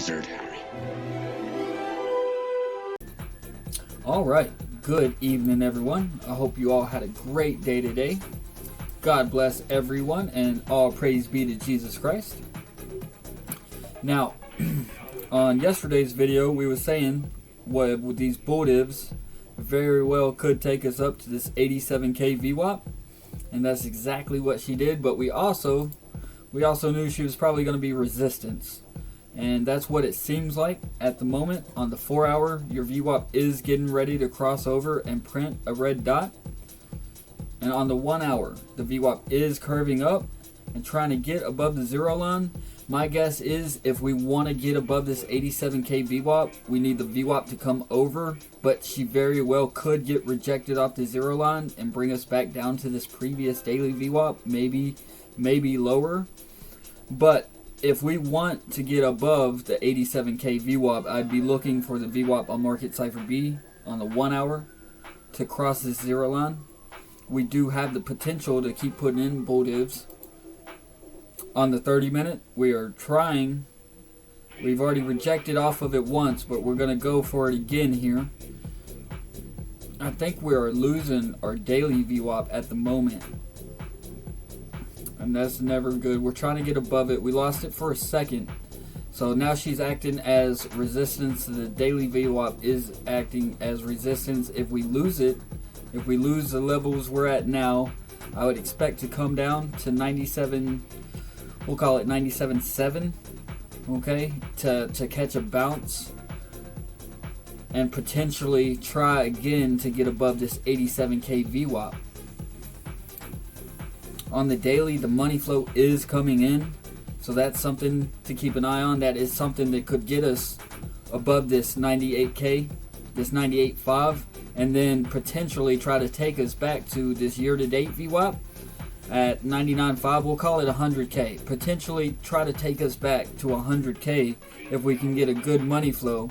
wizard. Alright, good evening everyone. I hope you all had a great day today. God bless everyone and all praise be to Jesus Christ. Now, on yesterday's video we were saying what these bull divs very well could take us up to this 87k VWAP, and that's exactly what she did, but we also knew she was probably going to be resistance. And that's what it seems like at the moment. On the 4 hour, your VWAP is getting ready to cross over and print a red dot. And on the 1 hour, the VWAP is curving up and trying to get above the zero line. My guess is if we want to get above this 87k VWAP, we need the VWAP to come over. But she very well could get rejected off the zero line and bring us back down to this previous daily VWAP, maybe lower. But if we want to get above the 87k VWAP, I'd be looking for the VWAP on Market Cipher B on the 1 hour to cross this zero line. We do have the potential to keep putting in bull divs. On the 30 minute, we are trying. We've already rejected off of it once, but we're going to go for it again here. I think we are losing our daily VWAP at the moment, and that's never good. We're trying to get above it. We lost it for a second, so now she's acting as resistance. The daily VWAP is acting as resistance. If we lose it, if we lose the levels we're at now, I would expect to come down to 97, we'll call it 97.7, okay, to catch a bounce and potentially try again to get above this 87k VWAP. On the daily, the money flow is coming in, so that's something to keep an eye on. That is something that could get us above this 98k, this 98.5, and then potentially try to take us back to this year-to-date VWAP at 99.5. We'll call it 100k. Potentially try to take us back to 100k if we can get a good money flow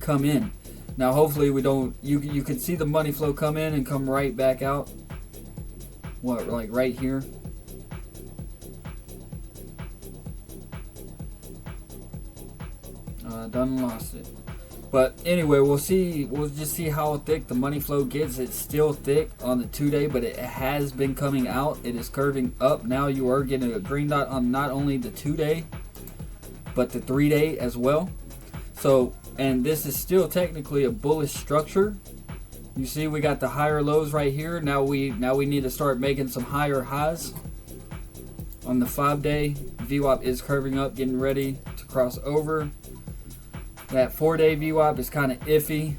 come in. Now, hopefully we don't. You can see the money flow come in and come right back out. What, like right here? Done lost it. But anyway, we'll see. We'll just see how thick the money flow gets. It's still thick on the 2 day, but it has been coming out. It is curving up. Now you are getting a green dot on not only the 2 day, but the 3 day as well. So, and this is still technically a bullish structure. You see, we got the higher lows right here. Now we need to start making some higher highs. On the 5 day, VWAP is curving up, getting ready to cross over. That 4 day VWAP is kind of iffy.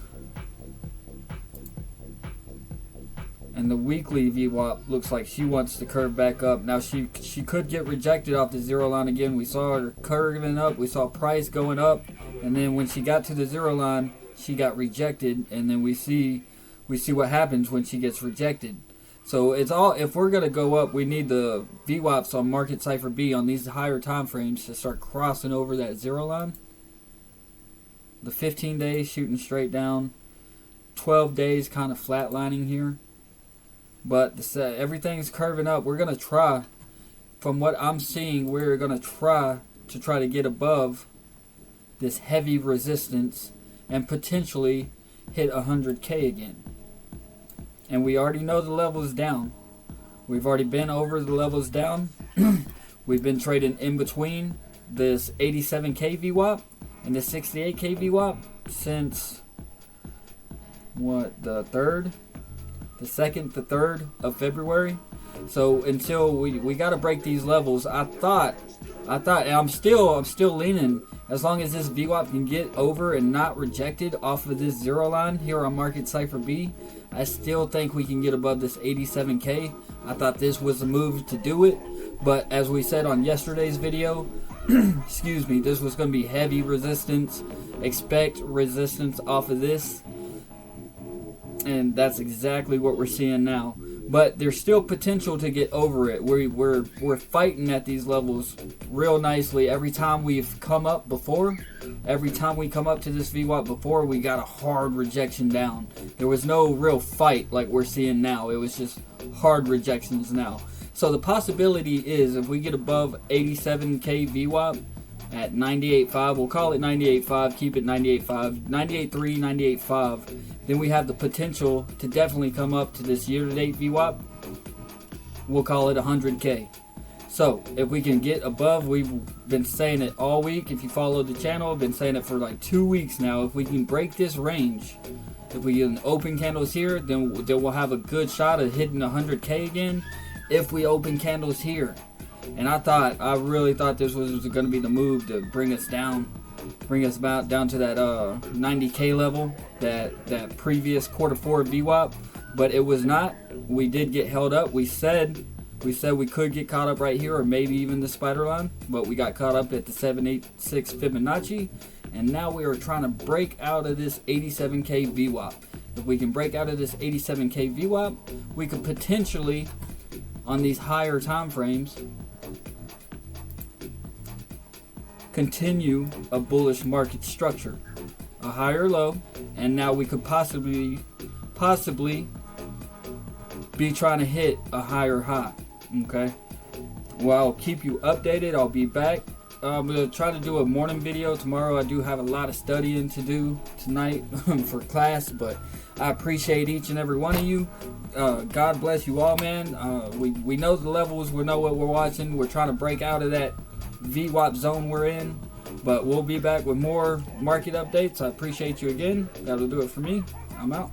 And the weekly VWAP looks like she wants to curve back up. Now she could get rejected off the zero line again. We saw her curving up. We saw price going up. And then when she got to the zero line, she got rejected. And then we see what happens when she gets rejected. So it's all, if we're going to go up, we need the VWAPs on Market Cipher B on these higher time frames to start crossing over that zero line. The 15 days shooting straight down. 12 days kind of flatlining here. But everything's curving up. We're going to try, from what I'm seeing, we're going to try to get above this heavy resistance and potentially hit 100k again. And we already know the levels down. We've already been over the levels down. We've been trading in between this 87k VWAP and the 68k VWAP since what, the 2nd, the 3rd of February. So until we got to break these levels, I thought, and I'm still leaning, as long as this VWAP can get over and not rejected off of this zero line here on Market Cipher B, I still think we can get above this 87k. I thought this was the move to do it, but as we said on yesterday's video, excuse me, this was going to be heavy resistance. Expect resistance off of this, and that's exactly what we're seeing now. But there's still potential to get over it. We're fighting at these levels real nicely. Every time we've come up before, every time we come up to this VWAP before, we got a hard rejection down. There was no real fight like we're seeing now. It was just hard rejections now. So the possibility is, if we get above 87k VWAP, at 98.5. We'll call it 98.5, keep it 98.5, 98.3, 98.5. Then we have the potential to definitely come up to this year-to-date VWAP. We'll call it 100K. So if we can get above, we've been saying it all week. If you follow the channel, I've been saying it for like 2 weeks now. If we can break this range, if we get an open candles here, then we'll have a good shot at hitting 100K again. If we open candles here, and I really thought this was going to be the move to bring us down, bring us about down to that 90K level, that previous quarter 4 VWAP, but it was not. We did get held up. We said we could get caught up right here, or maybe even the spider line, but we got caught up at the 786 Fibonacci, and now we are trying to break out of this 87K VWAP. If we can break out of this 87K VWAP, we could potentially, on these higher time frames, continue a bullish market structure, a higher low, and now we could possibly be trying to hit a higher high. Okay, well, I'll keep you updated. I'll be back. I'm gonna try to do a morning video tomorrow. I do have a lot of studying to do tonight for class, but I appreciate each and every one of you. God bless you all, man. We know the levels, we know what we're watching. We're trying to break out of that VWAP zone we're in, but we'll be back with more market updates. I appreciate you again. That'll do it for me. I'm out.